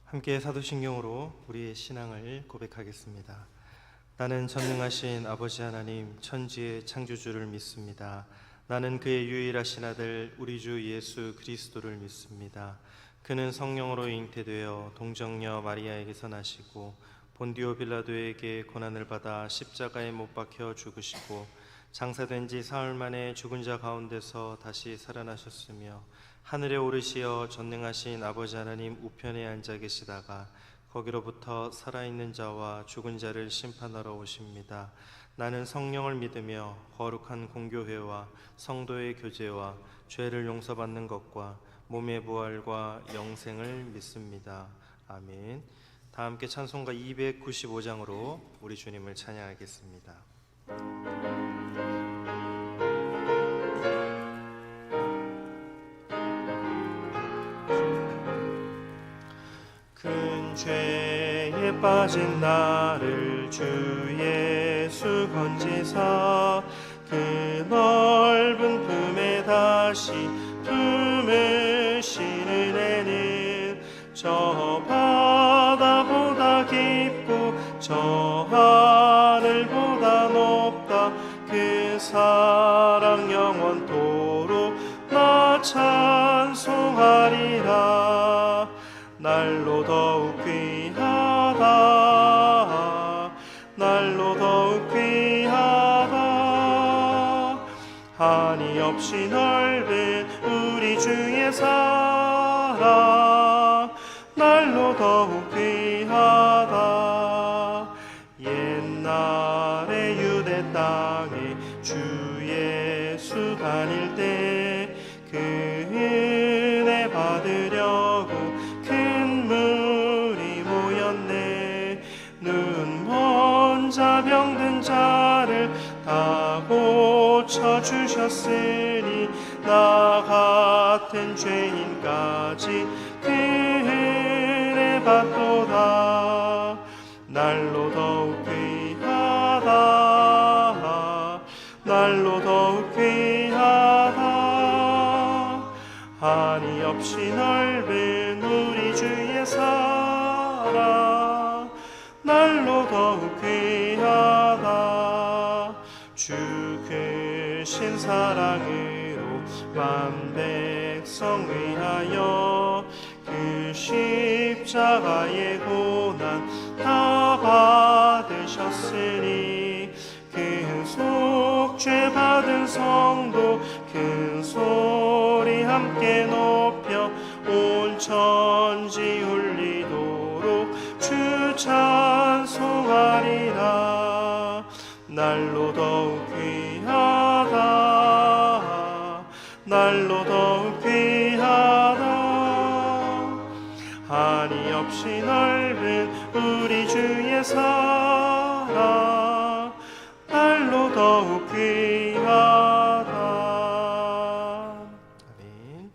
함께 사도신경으로 우리의 신앙을 고백하겠습니다. 나는 전능하신 아버지 하나님 천지의 창조주를 믿습니다. 나는 그의 유일하신 아들 우리 주 예수 그리스도를 믿습니다. 그는 성령으로 잉태되어 동정녀 마리아에게서 나시고 본디오 빌라도에게 고난을 받아 십자가에 못 박혀 죽으시고 장사된 지 사흘 만에 죽은 자 가운데서 다시 살아나셨으며 하늘에 오르시어 전능하신 아버지 하나님 우편에 앉아 계시다가 거기로부터 살아있는 자와 죽은 자를 심판하러 오십니다. 나는 성령을 믿으며 거룩한 공교회와 성도의 교제와 죄를 용서받는 것과 몸의 부활과 영생을 믿습니다. 아멘. 다 함께 찬송가 295장으로 우리 주님을 찬양하겠습니다. 큰 죄에 빠진 나를 주 예수 건지사 그 넓은 품에 다시 품으신 은혜는 저 바다보다 깊고 저 하늘보다 높다. 그 사랑 영원토록 나 찬송하리라. 날로 더욱 귀하다. 날로 더욱 귀하다. 한이 없이 넓은 우리 주의 사랑 날로 더욱 귀하다. 옛날에 유대 땅에 주 예수 다닐 때 그 은혜 받으려고 큰 물이 모였네. 눈먼 자 병든 자를 다 고쳐주셨으니 나 같은 죄인까지 그 은혜 받도다. 날로 더욱 귀하다. 날로 더욱 귀하다. 한이 없이 넓은 우리 주의 사랑 날로 더욱 귀하다. 주 크신 사랑으로 만 백성 위하여 그 십자가의 고난 다 받으셨으니 큰 속죄 받은 성도 큰 소리 함께 높여 온 천지 울리도록 주 찬송하리라. 날로 더욱 귀하다. 날로 더욱 귀하다. 한이 없이 넓은 우리 주의 사랑 날로 더욱 귀하다. 아멘.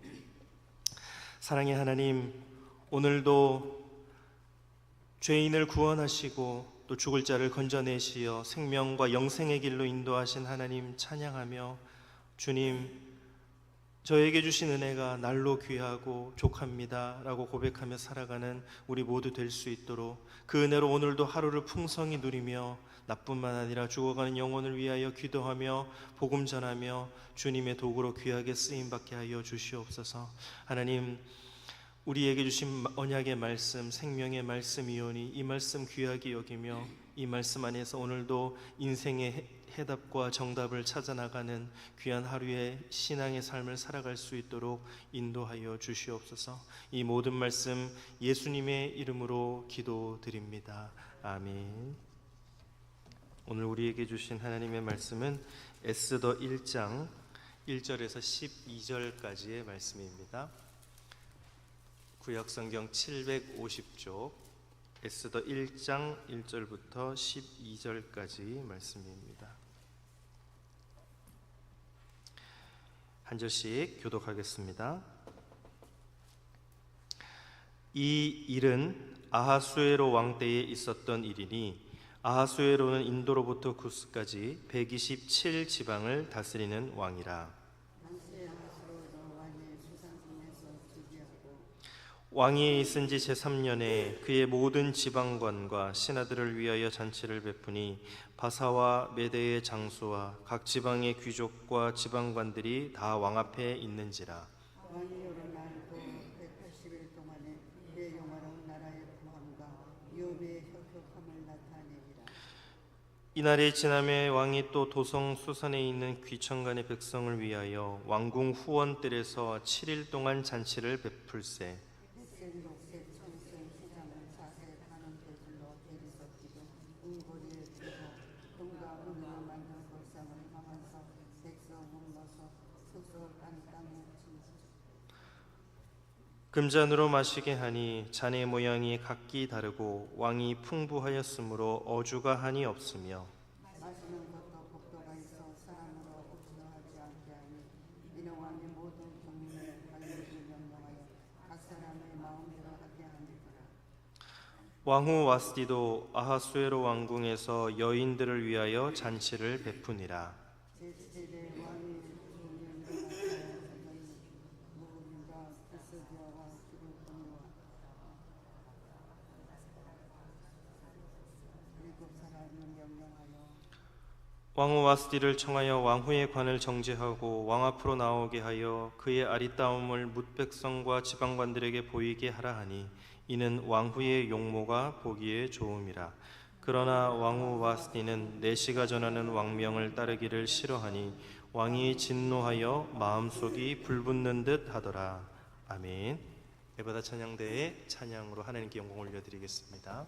사랑의 하나님, 오늘도 죄인을 구원하시고 또 죽을 자를 건져내시어 생명과 영생의 길로 인도하신 하나님 찬양하며, 주님, 저에게 주신 은혜가 날로 귀하고 족합니다 라고 고백하며 살아가는 우리 모두 될 수 있도록 그 은혜로 오늘도 하루를 풍성히 누리며 나뿐만 아니라 죽어가는 영혼을 위하여 기도하며 복음 전하며 주님의 도구로 귀하게 쓰임받게 하여 주시옵소서. 하나님, 우리에게 주신 언약의 말씀, 생명의 말씀이오니 이 말씀 귀하게 여기며 이 말씀 안에서 오늘도 인생의 해답과 정답을 찾아나가는 귀한 하루의 신앙의 삶을 살아갈 수 있도록 인도하여 주시옵소서. 이 모든 말씀 예수님의 이름으로 기도드립니다. 아멘. 오늘 우리에게 주신 하나님의 말씀은 에스더 1장 1절에서 12절까지의 말씀입니다. 구약성경 750쪽 에스더 1장 1절부터 12절까지 말씀입니다. 한 절씩 교독하겠습니다. 이 일은 아하수에로 왕 때에 있었던 일이니 아하수에로는 인도로부터 구스까지 127지방을 다스리는 왕이라. 왕위에 있은 지 제3년에 그의 모든 지방관과 신하들을 위하여 잔치를 베푸니 바사와 메대의 장수와 각 지방의 귀족과 지방관들이 다 왕 앞에 있는지라. 왕이 여러 날도 180일 동안에 그의 영화로운 나라의 부함과 여호와의 혁혁함을 나타내니라. 이날이 지남에 왕이 또 도성 수산에 있는 귀천간의 백성을 위하여 왕궁 후원뜰에서 7일 동안 잔치를 베풀세. 햇색 녹색 청색 시장을 자색 가는 배슬로 대리석기도 은고리에 두고 금과 은으로 만든 걸상을 하면서 백성을 넣어서 석석을 땅에 묻힌 금잔으로 마시게 하니 잔의 모양이 각기 다르고 왕이 풍부하였으므로 어주가 한이 없으며 마시는 것도 복도가 있어 사람으로 없어하지 않게 하니 이는 왕의 모든 국민을 관리를 명령하여 각 사람의 마음대로 하게 하니라. 왕후 와스디도 아하수에로 왕궁에서 여인들을 위하여 잔치를 베푸니라. 제7대 왕이 주님을 나타내 무음과 부스디아와 기르분과 일곱 사람을 명령하여 왕후 와스디를 청하여 왕후의 관을 정지하고 왕 앞으로 나오게 하여 그의 아리따움을 뭇 백성과 지방관들에게 보이게 하라 하니 이는 왕후의 용모가 보기에 좋음이라. 그러나 왕후 와스디는 내시가 전하는 왕명을 따르기를 싫어하니 왕이 진노하여 마음속이 불붙는 듯 하더라. 아멘. 에바다 찬양대의 찬양으로 하나님께 영광 올려드리겠습니다.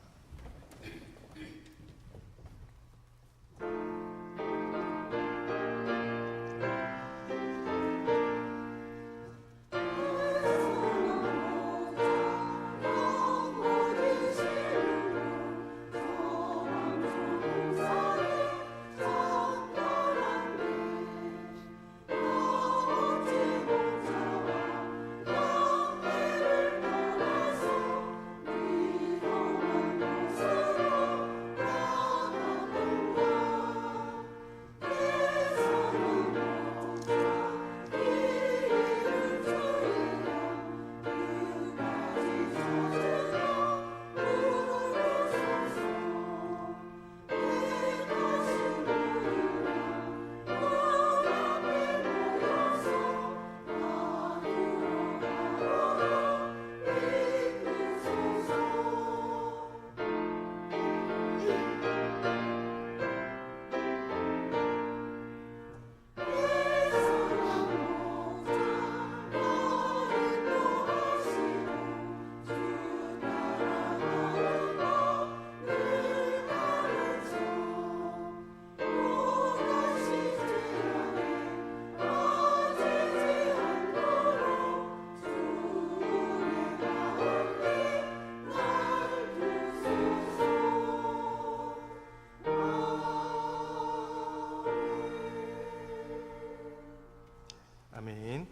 아멘.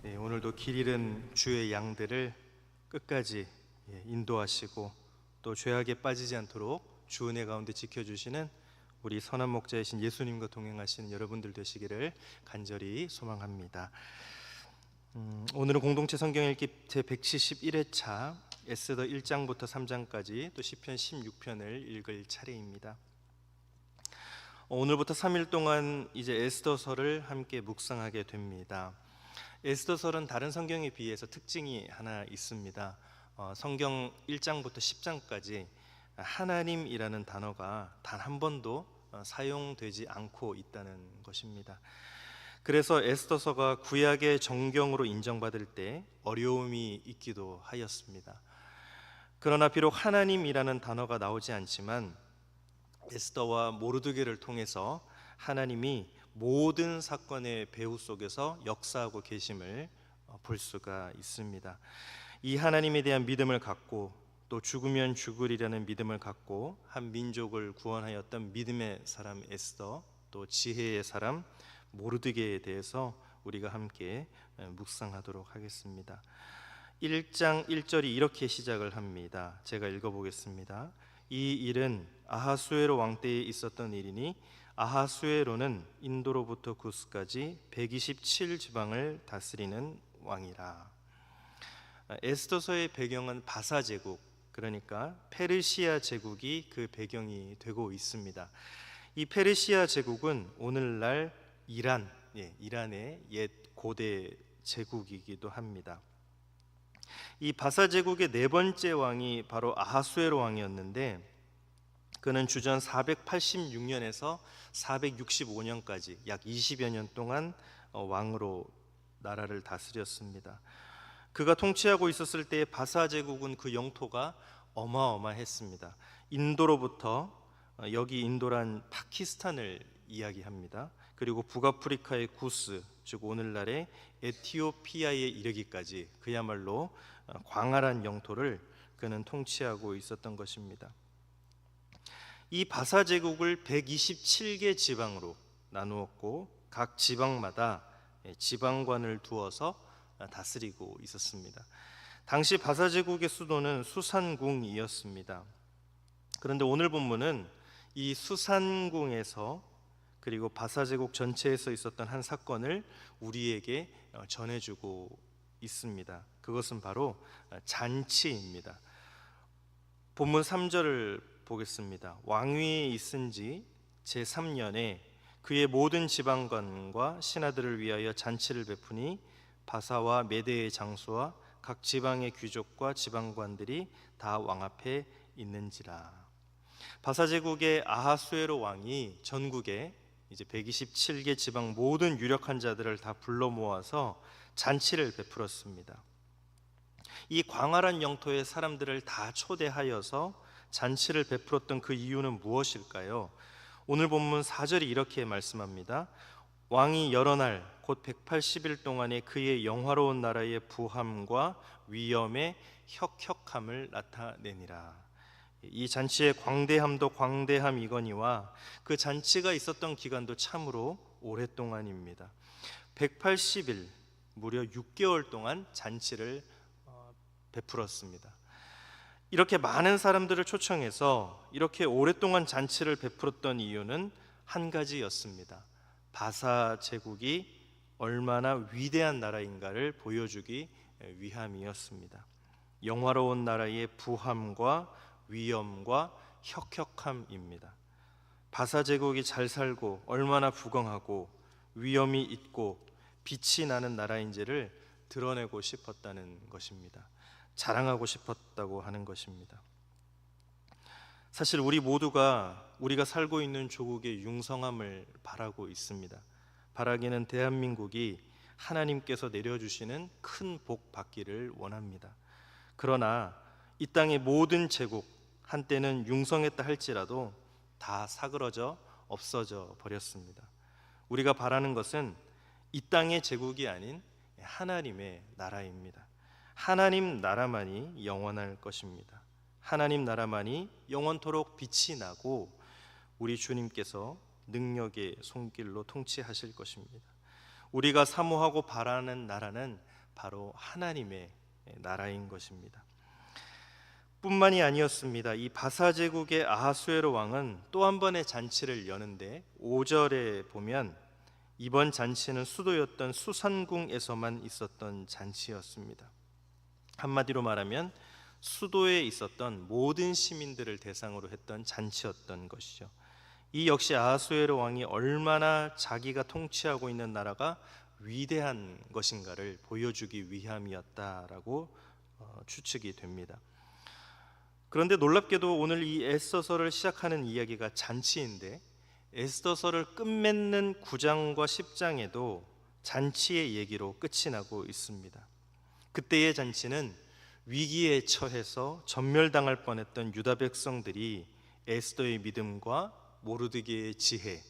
네, 오늘도 길 잃은 주의 양들을 끝까지 인도하시고 또 죄악에 빠지지 않도록 주 은혜 가운데 지켜주시는 우리 선한 목자이신 예수님과 동행하시는 여러분들 되시기를 간절히 소망합니다. 오늘은 공동체 성경 읽기 제 171회차 에스더 1장부터 3장까지 또 시편 16편을 읽을 차례입니다. 오늘부터 3일 동안 이제 에스더서를 함께 묵상하게 됩니다. 에스더서는 다른 성경에 비해서 특징이 하나 있습니다. 성경 1장부터 10장까지 하나님이라는 단어가 단 한 번도 사용되지 않고 있다는 것입니다. 그래서 에스더서가 구약의 정경으로 인정받을 때 어려움이 있기도 하였습니다. 그러나 비록 하나님이라는 단어가 나오지 않지만 에스더와 모르드게를 통해서 하나님이 모든 사건의 배후 속에서 역사하고 계심을 볼 수가 있습니다. 이 하나님에 대한 믿음을 갖고 또 죽으면 죽으리라는 믿음을 갖고 한 민족을 구원하였던 믿음의 사람 에스더, 또 지혜의 사람 모르드게에 대해서 우리가 함께 묵상하도록 하겠습니다. 1장 1절이 이렇게 시작을 합니다. 제가 읽어보겠습니다. 이 일은 아하수에로 왕 때에 있었던 일이니 아하수에로는 인도로부터 구스까지 127 지방을 다스리는 왕이라. 에스더서의 배경은 바사 제국, 그러니까 페르시아 제국이 그 배경이 되고 있습니다. 이 페르시아 제국은 오늘날 이란의 옛 고대 제국이기도 합니다. 이 바사 제국의 네 번째 왕이 바로 아하수에로 왕이었는데, 그는 주전 486년에서 465년까지 약 20여 년 동안 왕으로 나라를 다스렸습니다. 그가 통치하고 있었을 때의 바사 제국은 그 영토가 어마어마했습니다. 인도로부터, 여기 인도란 파키스탄을 이야기합니다. 그리고 북아프리카의 구스, 즉 오늘날의 에티오피아에 이르기까지 그야말로 광활한 영토를 그는 통치하고 있었던 것입니다. 이 바사 제국을 127개 지방으로 나누었고, 각 지방마다 지방관을 두어서 다스리고 있었습니다. 당시 바사 제국의 수도는 수산궁이었습니다. 그런데 오늘 본문은 이 수산궁에서, 그리고 바사 제국 전체에서 있었던 한 사건을 우리에게 전해주고 있습니다. 그것은 바로 잔치입니다. 본문 3절을 보겠습니다. 왕위에 있은 지 제3년에 그의 모든 지방관과 신하들을 위하여 잔치를 베푸니 바사와 메대의 장수와 각 지방의 귀족과 지방관들이 다 왕 앞에 있는지라. 바사 제국의 아하수에로 왕이 전국에 이제 127개 지방 모든 유력한 자들을 다 불러 모아서 잔치를 베풀었습니다. 이 광활한 영토의 사람들을 다 초대하여서 잔치를 베풀었던 그 이유는 무엇일까요? 오늘 본문 4절이 이렇게 말씀합니다. 왕이 여러 날 곧 180일 동안에 그의 영화로운 나라의 부함과 위엄의 혁혁함을 나타내니라. 이 잔치의 광대함도 광대함이거니와 그 잔치가 있었던 기간도 참으로 오랫동안입니다. 180일, 무려 6개월 동안 잔치를 베풀었습니다. 이렇게 많은 사람들을 초청해서 이렇게 오랫동안 잔치를 베풀었던 이유는 한 가지였습니다. 바사 제국이 얼마나 위대한 나라인가를 보여주기 위함이었습니다. 영화로운 나라의 부함과 위엄과 혁혁함입니다. 바사 제국이 잘 살고 얼마나 부강하고 위엄이 있고 빛이 나는 나라인지를 드러내고 싶었다는 것입니다. 자랑하고 싶었다고 하는 것입니다. 사실 우리 모두가 우리가 살고 있는 조국의 융성함을 바라고 있습니다. 바라기는 대한민국이 하나님께서 내려주시는 큰 복 받기를 원합니다. 그러나 이 땅의 모든 제국, 한때는 융성했다 할지라도 다 사그러져 없어져 버렸습니다. 우리가 바라는 것은 이 땅의 제국이 아닌 하나님의 나라입니다. 하나님 나라만이 영원할 것입니다. 하나님 나라만이 영원토록 빛이 나고 우리 주님께서 능력의 손길로 통치하실 것입니다. 우리가 사모하고 바라는 나라는 바로 하나님의 나라인 것입니다. 뿐만이 아니었습니다. 이 바사 제국의 아하수에로 왕은 또 한 번의 잔치를 여는데 5절에 보면 이번 잔치는 수도였던 수산궁에서만 있었던 잔치였습니다. 한마디로 말하면 수도에 있었던 모든 시민들을 대상으로 했던 잔치였던 것이죠. 이 역시 아하수에로 왕이 얼마나 자기가 통치하고 있는 나라가 위대한 것인가를 보여주기 위함이었다라고 추측이 됩니다. 그런데 놀랍게도 오늘 이 에스더서를 시작하는 이야기가 잔치인데 에스더서를 끝맺는 9장과 10장에도 잔치의 얘기로 끝이 나고 있습니다. 그때의 잔치는 위기에 처해서 전멸당할 뻔했던 유다 백성들이 에스더의 믿음과 모르드게의 지혜,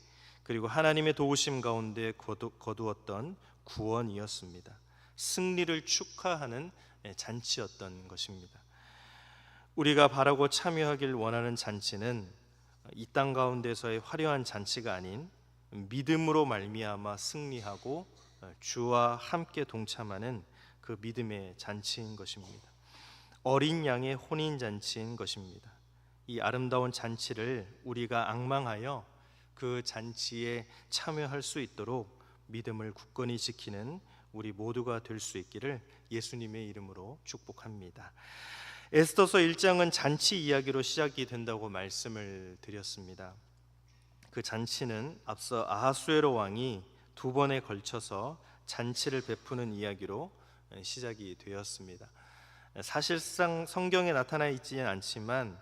그리고 하나님의 도우심 가운데 거두었던 구원이었습니다. 승리를 축하하는 잔치였던 것입니다. 우리가 바라고 참여하길 원하는 잔치는 이 땅 가운데서의 화려한 잔치가 아닌 믿음으로 말미암아 승리하고 주와 함께 동참하는 그 믿음의 잔치인 것입니다. 어린 양의 혼인 잔치인 것입니다. 이 아름다운 잔치를 우리가 앙망하여 그 잔치에 참여할 수 있도록 믿음을 굳건히 지키는 우리 모두가 될 수 있기를 예수님의 이름으로 축복합니다. 에스더서 1장은 잔치 이야기로 시작이 된다고 말씀을 드렸습니다. 그 잔치는 앞서 아하수에로 왕이 2번에 걸쳐서 잔치를 베푸는 이야기로 시작이 되었습니다. 사실상 성경에 나타나 있지는 않지만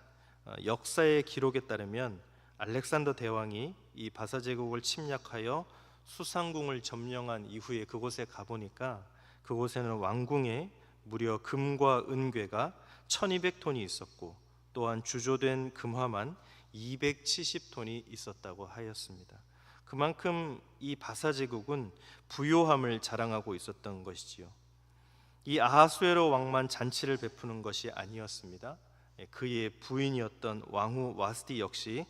역사의 기록에 따르면 알렉산더 대왕이 이 바사 제국을 침략하여 수상궁을 점령한 이후에 그곳에 가보니까 그곳에는 왕궁에 무려 금과 은괴가 1200톤이 있었고 또한 주조된 금화만 270톤이 있었다고 하였습니다. 그만큼 이 바사 제국은 부요함을 자랑하고 있었던 것이지요. 이 아하수에로 왕만 잔치를 베푸는 것이 아니었습니다. 그의 부인이었던 왕후 와스디 역시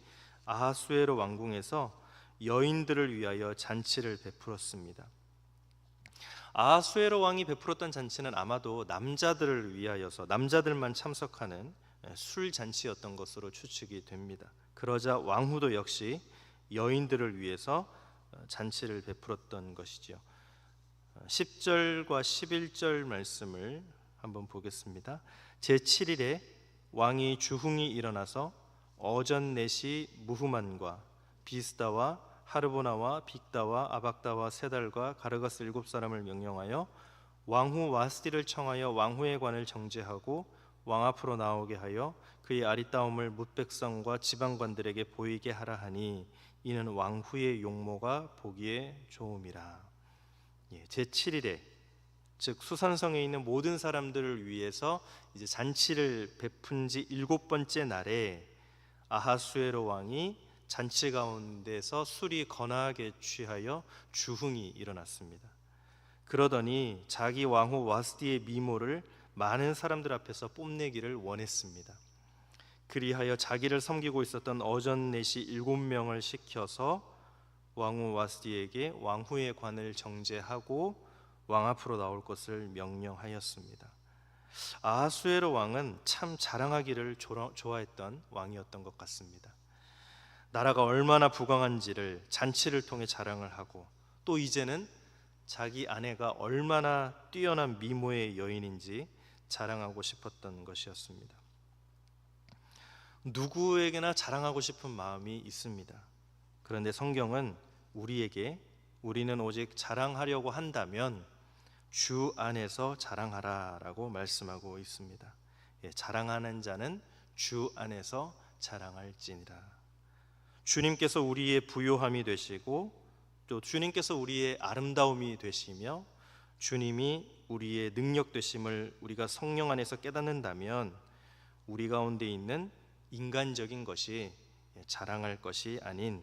아하수에로 왕궁에서 여인들을 위하여 잔치를 베풀었습니다. 아하수에로 왕이 베풀었던 잔치는 아마도 남자들을 위하여서 남자들만 참석하는 술 잔치였던 것으로 추측이 됩니다. 그러자 왕후도 역시 여인들을 위해서 잔치를 베풀었던 것이지요. 10절과 11절 말씀을 한번 보겠습니다. 제7일에 왕이 주흥이 일어나서 어전넷이 무후만과 비스다와 하르보나와 빅다와 아박다와 세달과 가르가스 7사람을 명령하여 왕후 와스디를 청하여 왕후의 관을 정제하고 왕 앞으로 나오게 하여 그의 아리따움을 뭇백성과 지방관들에게 보이게 하라 하니 이는 왕후의 용모가 보기에 좋음이라. 제7일에 즉 수산성에 있는 모든 사람들을 위해서 이제 잔치를 베푼 지 7번째 날에 아하수에로 왕이 잔치 가운데서 술이 거나하게 취하여 주흥이 일어났습니다. 그러더니 자기 왕후 와스디의 미모를 많은 사람들 앞에서 뽐내기를 원했습니다. 그리하여 자기를 섬기고 있었던 어전넷이 7명을 시켜서 왕후 와스디에게 왕후의 관을 정제하고 왕 앞으로 나올 것을 명령하였습니다. 아하수에로 왕은 참 자랑하기를 좋아했던 왕이었던 것 같습니다. 나라가 얼마나 부강한지를 잔치를 통해 자랑을 하고 또 이제는 자기 아내가 얼마나 뛰어난 미모의 여인인지 자랑하고 싶었던 것이었습니다. 누구에게나 자랑하고 싶은 마음이 있습니다. 그런데 성경은 우리에게 우리는 오직 자랑하려고 한다면 주 안에서 자랑하라라고 말씀하고 있습니다. 자랑하는 자는 주 안에서 자랑할지니라. 주님께서 우리의 부요함이 되시고 또 주님께서 우리의 아름다움이 되시며 주님이 우리의 능력 되심을 우리가 성령 안에서 깨닫는다면 우리 가운데 있는 인간적인 것이 자랑할 것이 아닌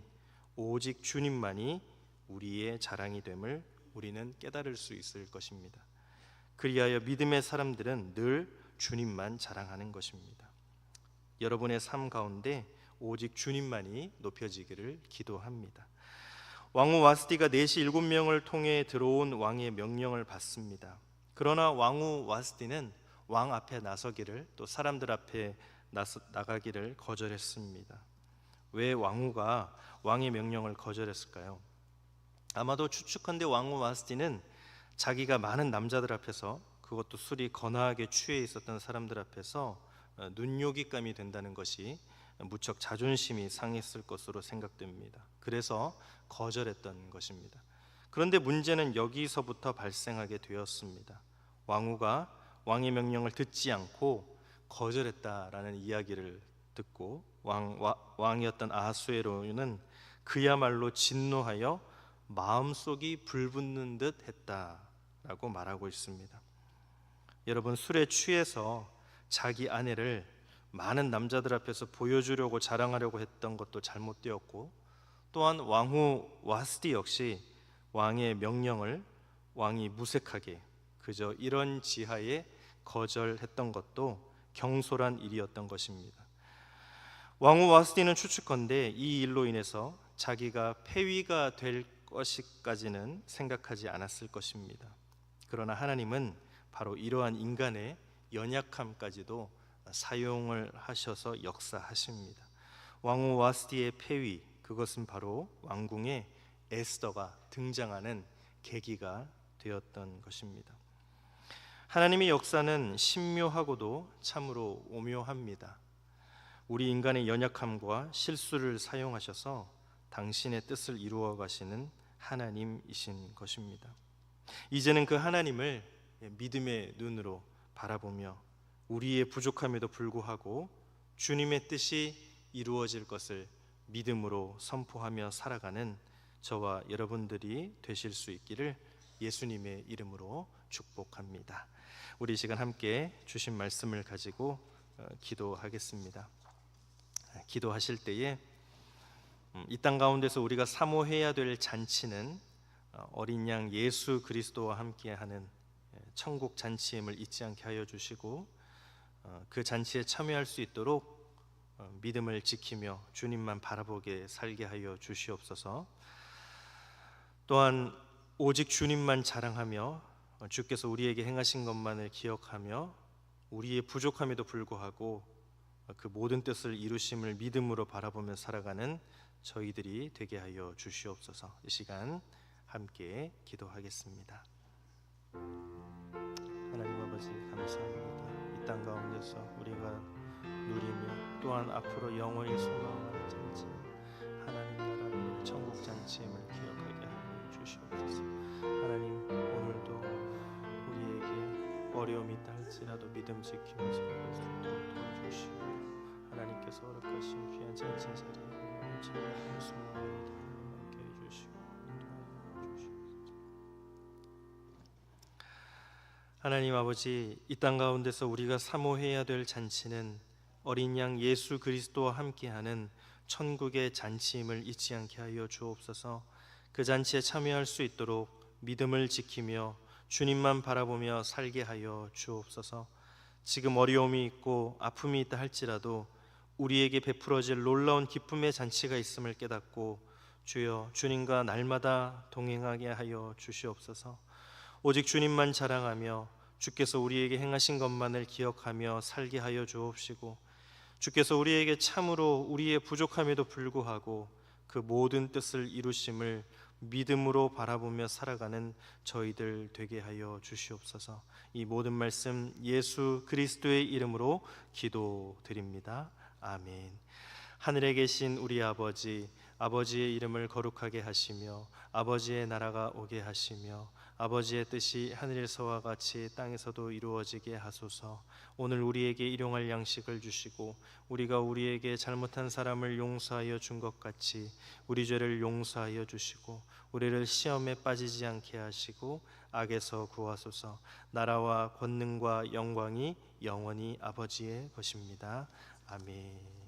오직 주님만이 우리의 자랑이 됨을 우리는 깨달을 수 있을 것입니다. 그리하여 믿음의 사람들은 늘 주님만 자랑하는 것입니다. 여러분의 삶 가운데 오직 주님만이 높여지기를 기도합니다. 왕후 와스디가 넷이 7명을 통해 들어온 왕의 명령을 받습니다. 그러나 왕후 와스디는 왕 앞에 나서기를 또 사람들 앞에 나가기를 거절했습니다. 왜 왕후가 왕의 명령을 거절했을까요? 아마도 추측컨대 왕후 와스디는 자기가 많은 남자들 앞에서 그것도 술이 거나하게 취해 있었던 사람들 앞에서 눈요깃감이 된다는 것이 무척 자존심이 상했을 것으로 생각됩니다. 그래서 거절했던 것입니다. 그런데 문제는 여기서부터 발생하게 되었습니다. 왕후가 왕의 명령을 듣지 않고 거절했다라는 이야기를 듣고 왕이었던 아하수에로는 그야말로 진노하여 마음속이 불붙는 듯 했다라고 말하고 있습니다. 여러분, 술에 취해서 자기 아내를 많은 남자들 앞에서 보여주려고 자랑하려고 했던 것도 잘못되었고 또한 왕후 와스디 역시 왕의 명령을 왕이 무색하게 그저 이런 지하에 거절했던 것도 경솔한 일이었던 것입니다. 왕후 와스디는 추측컨대 이 일로 인해서 자기가 폐위가 될 것이까지는 생각하지 않았을 것입니다. 그러나 하나님은 바로 이러한 인간의 연약함까지도 사용을 하셔서 역사하십니다. 왕후 와스디의 폐위, 그것은 바로 왕궁에 에스더가 등장하는 계기가 되었던 것입니다. 하나님의 역사는 신묘하고도 참으로 오묘합니다. 우리 인간의 연약함과 실수를 사용하셔서 당신의 뜻을 이루어 가시는 하나님이신 것입니다. 이제는 그 하나님을 믿음의 눈으로 바라보며 우리의 부족함에도 불구하고 주님의 뜻이 이루어질 것을 믿음으로 선포하며 살아가는 저와 여러분들이 되실 수 있기를 예수님의 이름으로 축복합니다. 우리 이 시간 함께 주신 말씀을 가지고 기도하겠습니다. 기도하실 때에 이 땅 가운데서 우리가 사모해야 될 잔치는 어린 양 예수 그리스도와 함께하는 천국 잔치임을 잊지 않게 하여 주시고 그 잔치에 참여할 수 있도록 믿음을 지키며 주님만 바라보게 살게 하여 주시옵소서. 또한 오직 주님만 자랑하며 주께서 우리에게 행하신 것만을 기억하며 우리의 부족함에도 불구하고 그 모든 뜻을 이루심을 믿음으로 바라보며 살아가는 저희들이 되게 하여 주시옵소서. 이 시간 함께 기도하겠습니다. 하나님 아버지 감사합니다. 이 땅 가운데서 우리가 누리며 또한 앞으로 영원히 소망하는 잔치 하나님 나라의 천국 잔치임을 기억하게 하여 주시옵소서. 하나님 오늘도 우리에게 어려움이 있다 할지라도 믿음 지키며 살아갈 수 있도록 도와주시고 하나님께서 허락하신 귀한 잔치 자리에 참여하는 소망을 함께 해주시고 인도하여 주시옵소서. 하나님 아버지, 이 땅 가운데서 우리가 사모해야 될 잔치는 어린 양 예수 그리스도와 함께하는 천국의 잔치임을 잊지 않게 하여 주옵소서. 그 잔치에 참여할 수 있도록 믿음을 지키며 주님만 바라보며 살게 하여 주옵소서. 지금 어려움이 있고 아픔이 있다 할지라도 우리에게 베풀어질 놀라운 기쁨의 잔치가 있음을 깨닫고 주여 주님과 날마다 동행하게 하여 주시옵소서. 오직 주님만 자랑하며 주께서 우리에게 행하신 것만을 기억하며 살게 하여 주옵시고 주께서 우리에게 참으로 우리의 부족함에도 불구하고 그 모든 뜻을 이루심을 믿음으로 바라보며 살아가는 저희들 되게 하여 주시옵소서. 이 모든 말씀 예수 그리스도의 이름으로 기도드립니다. 아멘. 하늘에 계신 우리 아버지, 아버지의 이름을 거룩하게 하시며 아버지의 나라가 오게 하시며 아버지의 뜻이 하늘에서와 같이 땅에서도 이루어지게 하소서. 오늘 우리에게 일용할 양식을 주시고 우리가 우리에게 잘못한 사람을 용서하여 준 것 같이 우리 죄를 용서하여 주시고 우리를 시험에 빠지지 않게 하시고 악에서 구하소서. 나라와 권능과 영광이 영원히 아버지의 것입니다. 아멘.